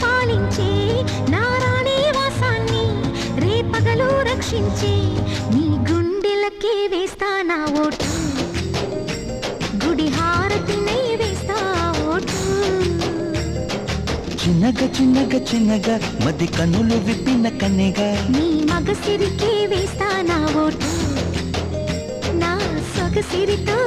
పాలించే నారాణి వాసాన్ని రేపగలు రక్షించే నీ గుండెలకే వేస్తా నా ఓటు గుడి హారతినై వేస్తా ఓటు చిన్నగా చిన్నగా చిన్నగా మది కన్నులు విప్పిన కన్నెగా నీ మగసిరికే వేస్తా నా ఓటు నా సొగసిరితో